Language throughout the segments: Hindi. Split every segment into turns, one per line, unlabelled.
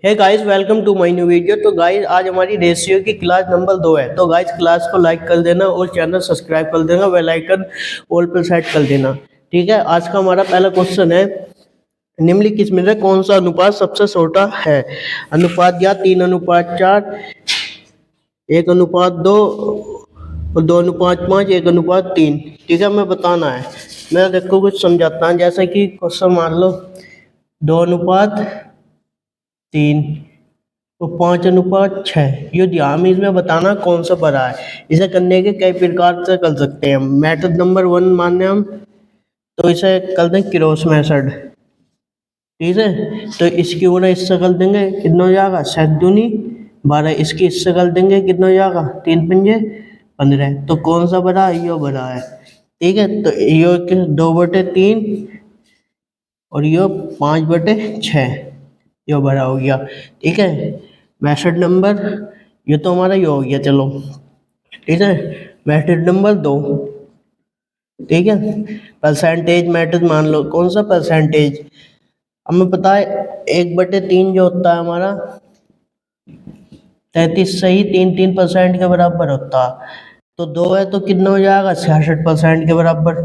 Hey guys, welcome to my new video. तो गाइस, आज हमारी रेशियो की क्लास नंबर 2 है। तो गाइस, क्लास को लाइक कर देना और चैनल सब्सक्राइब कर देना, बेल आइकन ऑल पर सेट कर देना। ठीक है। आज का हमारा पहला क्वेश्चन है, निम्नलिखित में से कौन सा अनुपात सबसे छोटा है? अनुपात या 3:4, 1:2 और 2:5, 1:3। ठीक है, मैं बताना है। मैं देखो कुछ समझाता हूँ। जैसे कि क्वेश्चन मान लो 2:3 तो 5:6। ये ध्यान में इसमें बताना कौन सा बड़ा है। इसे करने के कई प्रकार से कर सकते हैं। मेथड नंबर 1 माने हम, तो इसे कर दें क्रॉस मेथड। ठीक है, तो इसकी गुणा इससे कर देंगे, कितना हो जाएगा? 7 दूनी 12। इसकी इससे कर देंगे, कितना हो जाएगा? 3 पंजे 15। तो कौन सा बड़ा है? ये बड़ा है। ठीक है, तो ये 2/3 और ये 5/6, ये बड़ा हो गया। ठीक है, मेथड नंबर, ये तो हमारा ये हो गया। चलो, ठीक है। मेथड नंबर 2, ठीक है, परसेंटेज मेथड मान लो। कौन सा परसेंटेज? हमें पता है 1/3 जो होता है हमारा 33 सही 3% के बराबर होता है। तो 2 है तो कितना हो जाएगा? 66% के बराबर।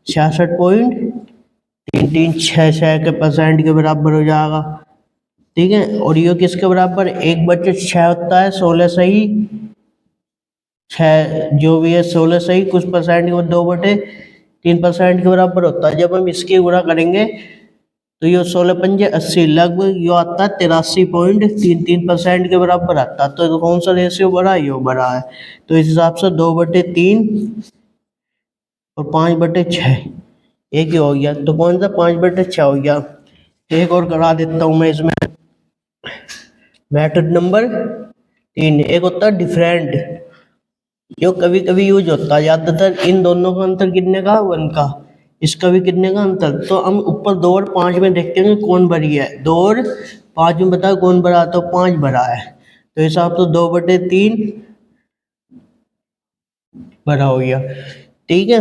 66.3366 के परसेंट के बराबर हो जाएगा। ठीक है, और ये किसके बराबर? 1/6 होता है 16 सही 6, जो भी है 16 सही कुछ परसेंट के 2/3% के बराबर होता है। जब हम इसकी गुणा करेंगे तो ये 16 पंजे 80, लगभग ये आता है 83.33% के बराबर आता है। तो कौन सा रेशियो बड़ा है? ये बड़ा है। तो इस हिसाब से 2/3 और 5/6 एक ही हो गया। तो कौन सा? 5/6 हो गया। एक और करा देता हूँ मैं इसमें। मेथड नंबर 3, एक होता है डिफरेंट, जो कभी कभी यूज होता है। ज्यादातर इन दोनों का अंतर कितने का? 1 का। इसका भी कितने का अंतर? तो हम ऊपर 2 और 5 में देखते हैं कौन बड़ी है। 2 और 5 में बताओ कौन बड़ा है? तो 5 बड़ा है। तो हिसाब से 2/3 बड़ा हो गया। ठीक है,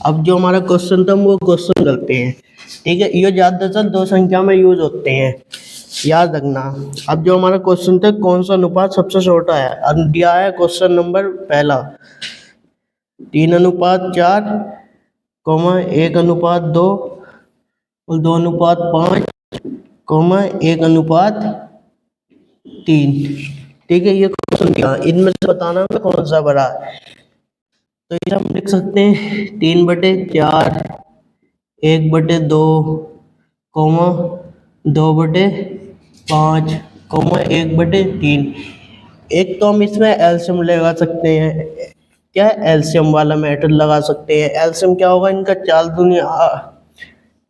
अब जो हमारा क्वेश्चन था वो क्वेश्चन करते हैं। ठीक है, ये ज्यादातर 2 संख्या में यूज होते हैं, याद रखना। अब जो हमारा क्वेश्चन था, कौन सा अनुपात सबसे छोटा है? अब दिया है क्वेश्चन नंबर पहला 3:4, 1:2 और 2:5, 1:3। ठीक है, ये क्वेश्चन दिया। इनमें से बताना है कौन सा बड़ा है। तो ये हम लिख सकते हैं 3/4, 1/2, 2/5, 1/3। एक तो हम इसमें एलसीएम लगा सकते हैं। क्या? एलसीएम वाला मेथड लगा सकते हैं। एलसीएम क्या होगा इनका? 4 दूनी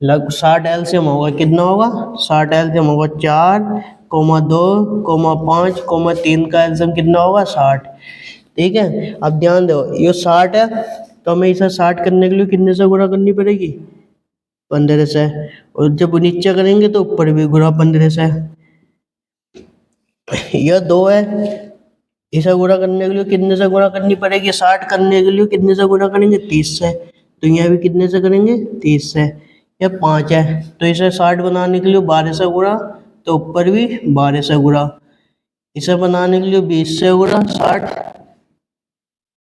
लग 60 एलसीएम होगा। कितना होगा? 60 एलसीएम होगा। 4, 2, 5, 3 का एलसीएम कितना होगा? 60। ठीक है, अब ध्यान दो, ये 60 है तो हमें इसे 60 करने के लिए कितने से गुणा करनी पड़ेगी? 15 से। और जब नीचे करेंगे तो ऊपर भी गुणा 15 से। यह 2 है, इसे गुणा करने के लिए कितने से गुणा करनी पड़ेगी? 60 करने के लिए कितने से गुणा करेंगे? 30 से। तो यहाँ भी कितने से करेंगे? 30 से। यह 5 है तो इसे 60 बनाने के लिए 12 से गुणा, तो ऊपर भी 12 से गुणा। इसे बनाने के लिए 20 से गुणा 60।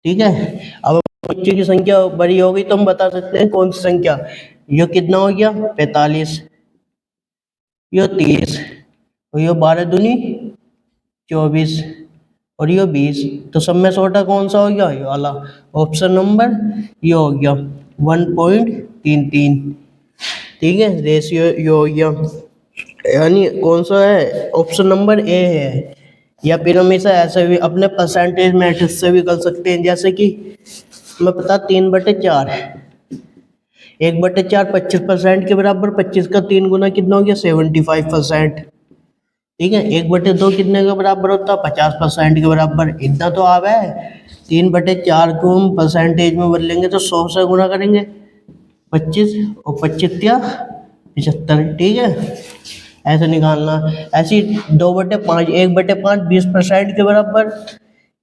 ठीक है, अब बच्चे की संख्या बड़ी हो गई तो हम बता सकते हैं कौन सी संख्या। ये कितना हो गया? 45, ये 30 और ये 12 दूनी 24 और ये 20। तो सब में छोटा कौन सा हो गया? ये वाला। ऑप्शन नंबर ये हो गया 1.33। ठीक है, रेशियो ये हो गया। यानी कौन सा है? ऑप्शन नंबर ए है। या फिर हम इसे ऐसे भी अपने परसेंटेज मेथड से भी कर सकते हैं। जैसे कि हमें पता 3/4, 1/4 25% के बराबर। 25 का 3 गुना कितना हो गया? 75%। ठीक है, 1/2 कितने के बराबर होता है? 50% के बराबर। इतना तो आवा है। 3/4 को हम परसेंटेज में बदलेंगे तो 100 से गुणा करेंगे 25 और 25 या 75। ठीक है, ऐसे निकालना। ऐसी 2/5, 1/5 20% के बराबर।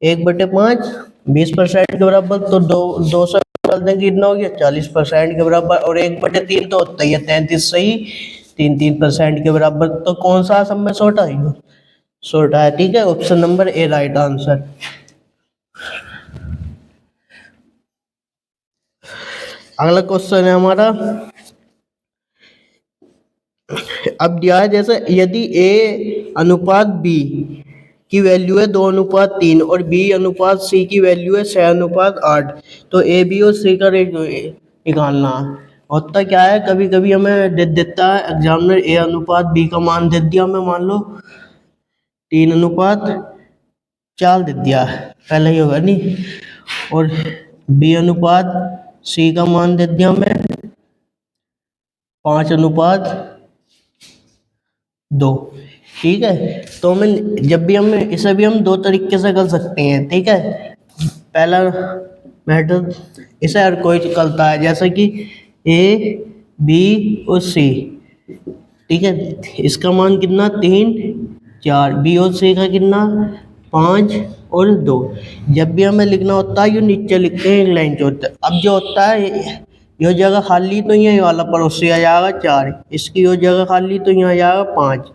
1/5 20% के बराबर, तो 2 से कर देंगे, कितना हो गया? 40% के बराबर। और 1/3 तो होता ही है 33 सही 3% के बराबर। तो कौन सा सब में छोटा है? छोटा है, ठीक है। Option number A right answer. अगला क्वेश्चन है हमारा, अब दिया है जैसे यदि ए अनुपात बी की वैल्यू है 2:3 और बी अनुपात सी की वैल्यू है 6:8, तो ए बी और सी का रेशियो निकालना है। होता क्या है, कभी कभी हमें दे देता है एग्जामिनर ए अनुपात बी का मान दे दिया हमें, मान लो 3:4 दे दिया है, पहले ही होगा नहीं, और बी अनुपात सी का मान दे दिया हमें 5:2, ठीक है। तो हमें जब भी हम इसे भी हम दो तरीके से कर सकते हैं, ठीक है। पहला मेथड इसे हर कोई करता है, जैसे कि ए बी और सी, ठीक है। इसका मान कितना 3 4, बी और सी का कितना 5 और 2। जब भी हमें लिखना होता है ये नीचे लिखते हैं, एक लाइन छोड़ते हैं। अब जो होता है ये जगह खाली तो ये वाला पड़ोसी आ जाएगा 4, इसकी वो जगह खाली तो यहाँ आ जाएगा 5।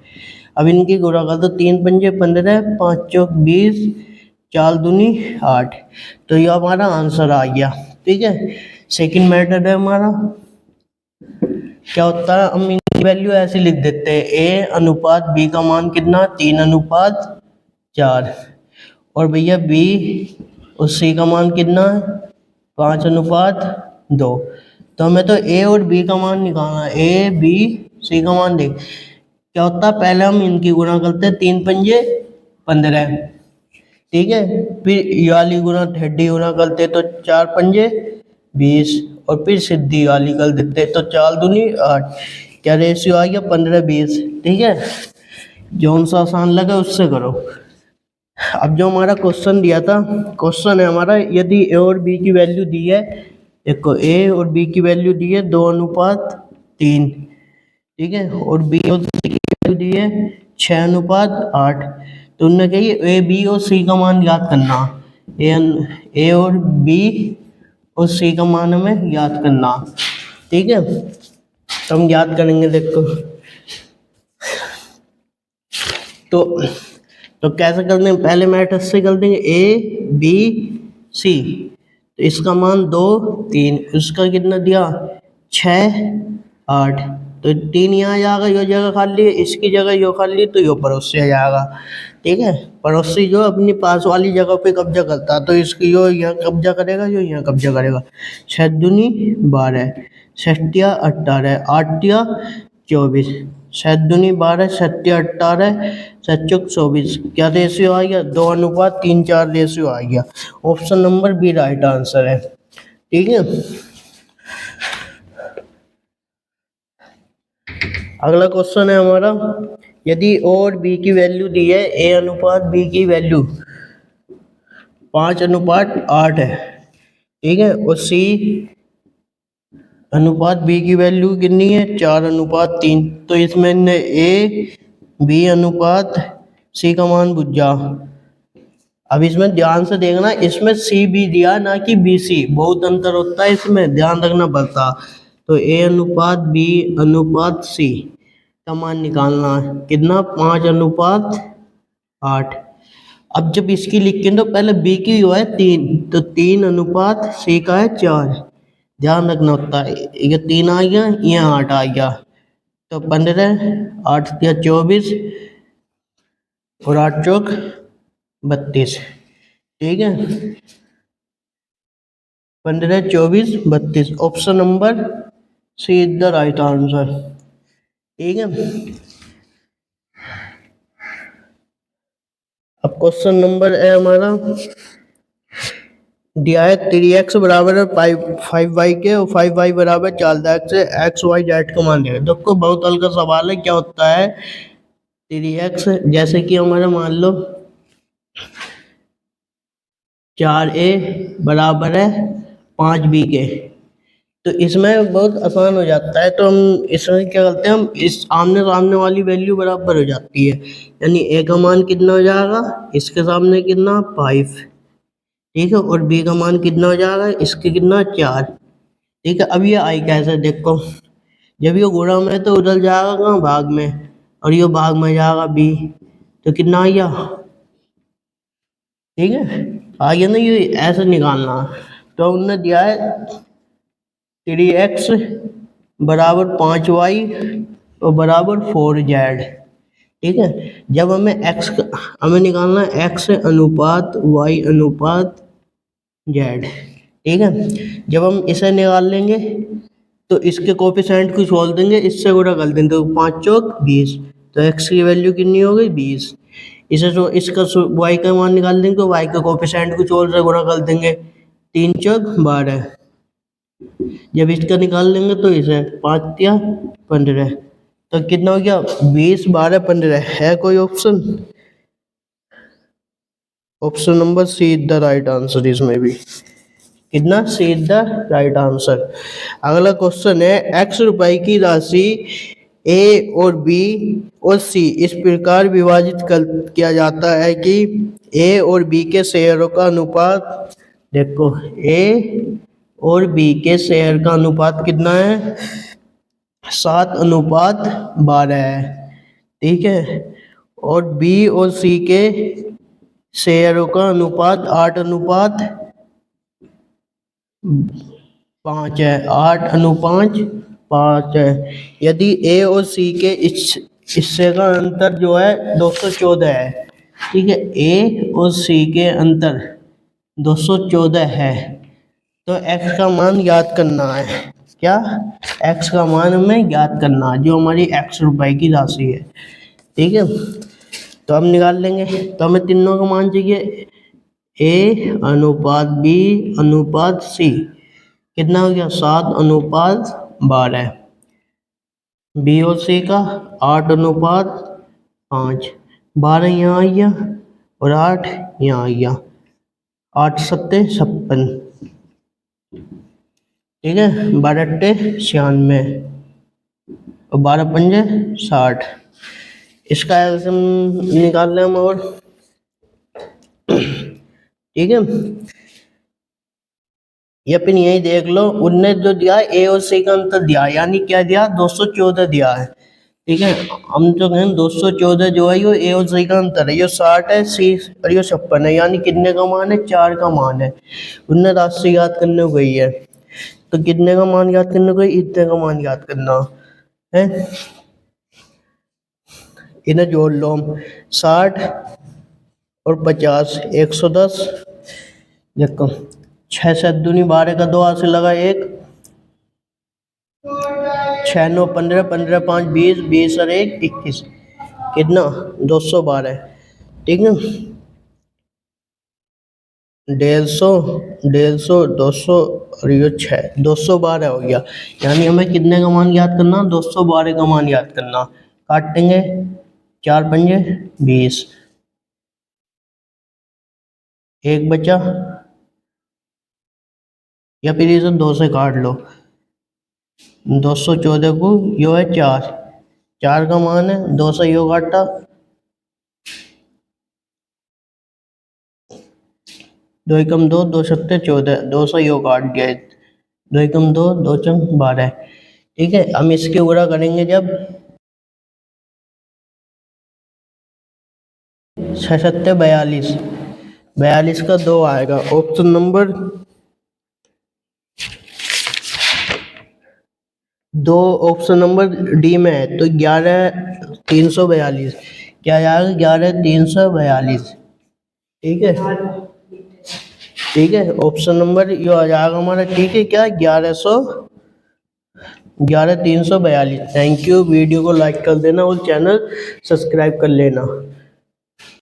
अब इनकी गुणा कर दो, 3 पंजे 15, 5 चौक 20, 4 दूनी 8, तो ये हमारा आंसर आ गया, ठीक है। सेकंड मेथड है हमारा, क्या होता है हम इनकी वैल्यू ऐसे लिख देते हैं, ए अनुपात बी का मान कितना 3:4, और भैया बी और सी का मान कितना है 5:2। तो हमें तो ए और बी का मान निकालना है, ए बी सी का मान देख क्या होता है, पहले हम इनकी गुणा करते हैं, 3 पंजे 15, ठीक है। फिर ये वाली गुणा हेडी गुणा करते तो 4 पंजे 20, और फिर सीधी वाली कर देते तो 4 दूनी 8, क्या रेशियो आ गया 15:20, ठीक है। जौन सा आसान लगे उससे करो। अब जो हमारा क्वेश्चन दिया था, क्वेश्चन है हमारा, यदि ए और बी की वैल्यू दी है, देखो ए और बी की वैल्यू दी है 2:3, ठीक है, और बी और सी की वैल्यू दी है 6:8, तो उन्होंने कही ए बी और सी का मान याद करना, ए और बी और सी का मान हमें याद करना, ठीक है। तो हम याद करेंगे, देखो तो कैसे कर देंगे, पहले मैट्रिक्स से कर देंगे ए बी सी, तो इसका मान 2 3, उसका कितना दिया 6 8, तो 3 यहाँ आ जाएगा, यो जगह खाली है, इसकी जगह यो खाली है, तो यो पड़ोसी आ जाएगा, ठीक है। पड़ोसी जो अपनी पास वाली जगह पे कब्जा करता है, तो इसकी यो यहाँ कब्जा करेगा, यो यहाँ कब्जा करेगा। 6 दूनी 12, 6 18, 8 24, 6 दूनी 12, 6 18, 7 24, क्या रेशियो आ गया 2:3 4 रेशियो आ गया। Option number B right answer है, ठीक है। अगला क्वेश्चन है हमारा, यदि ओ और बी की वैल्यू दी है, ए अनुपात बी की वैल्यू 5:8 है, ठीक है, और सी अनुपात बी की वैल्यू कितनी है 4:3, तो इसमें ए बी अनुपात सी का मान बुझ जा। अब इसमें ध्यान से देखना, इसमें सी बी दिया ना कि बी सी, बहुत अंतर होता है, इसमें ध्यान रखना पड़ता। तो ए अनुपात बी अनुपात सी का मान निकालना है कितना 5:8। अब जब इसकी लिखें तो पहले बी की हुआ है 3, तो 3:, सी का है 4, ध्यान रखना होता है। ये 3 आ गया, यहाँ 8 आ गया, तो 15, 8 या 24 और 8 चौक 32, ठीक है। 15 24 32, option number C is the right answer, ठीक है। अब क्वेश्चन नंबर है हमारा, दिया है 3x बराबर है 5y के और 5y बराबर 4x है, x y z का मान दिया। देखो बहुत हल्का सवाल है, क्या होता है 3x, जैसे कि हमारा मान लो 4a बराबर है 5b के, तो इसमें बहुत आसान हो जाता है। तो हम इसमें क्या करते हैं, हम इस आमने सामने वाली वैल्यू बराबर हो जाती है, यानी a का मान कितना हो जाएगा, इसके सामने कितना 5, ठीक है, और b का मान कितना हो जाएगा, इसके कितना 4, ठीक है। अब ये आई कैसे देखो, जब ये गुणा में तो उधर जाएगा कहाँ भाग में, और ये भाग में जाएगा बी, तो कितना आ गया, ठीक है। आगे ना ये ऐसे निकालना, तो उन्होंने दिया है 3x बराबर 5y और बराबर 4z, ठीक है। जब हमें निकालना है x अनुपात y अनुपात z, ठीक है। जब हम इसे निकाल लेंगे तो इसके कोफिशिएंट को छोड़ देंगे, इससे गुणा कर देंगे, तो 5 चौक 20, तो x की वैल्यू कितनी हो गई 20। इसे जो इसका y का मान निकाल देंगे तो y का कोफिशिएंट को छोड़ से गुणा कर देंगे, 3 चौक 12। जब इसका निकाल लेंगे तो इसे 5 या 15, तो कितना हो गया 20 12 15। है कोई option? Option number C is the right answer इसमें भी। कितना? C is the right answer. अगला क्वेश्चन है, x रुपए की राशि ए और बी और सी इस प्रकार विभाजित किया जाता है कि ए और बी के शेयरों का अनुपात, देखो ए और बी के शेयर का अनुपात कितना है, 7:12 है, ठीक है। और बी और सी के शेयरों का अनुपात 8:5 है, 8:5 है। यदि ए और सी के इस हिस्से का अंतर जो है 214 है, ठीक है। ए और सी के अंतर 214 है, तो x का मान ज्ञात करना है। क्या? x का मान हमें ज्ञात करना है, जो हमारी x रुपए की राशि है, ठीक है। तो हम निकाल लेंगे, तो हमें तीनों का मान चाहिए, a अनुपात b अनुपात c, कितना हो गया 7:12। बी और सी का 8:5, 12 यहाँ आ गया और 8 यहाँ आ गया, 8 सत्ते 56, ठीक है। 12 अट्टे 96 और 12 पंजे 60। इसका एल्सियम निकाल लें हम, और ठीक है। या फिर यही देख लो, उनने जो दिया ए और सी का अंतर दिया, यानी क्या दिया 214 दिया है, ठीक है। हम जो कहें 214 जो है ये ए और सी का अंतर है, ये 60 है, सी और ये 56 है, यानी कितने का मान है 4 का मान है। उनने राशि याद करने को गई है, तो कितने का मान याद करने को, इतने का मान याद करना है। इन्हें जोड़ लो हम, 60 और 50 110, देखो 6 7 दूनी 12 का 2 हाथ से लगा 1, 6 9 15, 15 5 20, 20 और 1 21, कितना 212, ठीक है। 150 200 और ये 6 212 हो गया, यानी हमें कितने का मान याद करना, 212 का मान याद करना। काटेंगे, 4 पंजे 20, एक बचा, या फिर इसे 2 से काट लो, 214 को यो है 4 का मान है, 2 से यो काटा, 2 एकम 2, 2 सत्ते 14, 2 से यो काट दिया, 2 एकम 2, 2 चम 12, ठीक है। हम इसके गुणा करेंगे जब 6 सत्ते 42, 42 का 2 आएगा, option number 2 option number D में है, तो 11 342, क्या आएगा 11 342, ठीक है, ठीक है। ऑप्शन नंबर ये आ जाएगा हमारा, ठीक है। क्या 11 342। थैंक यू, वीडियो को लाइक कर देना और चैनल सब्सक्राइब कर लेना।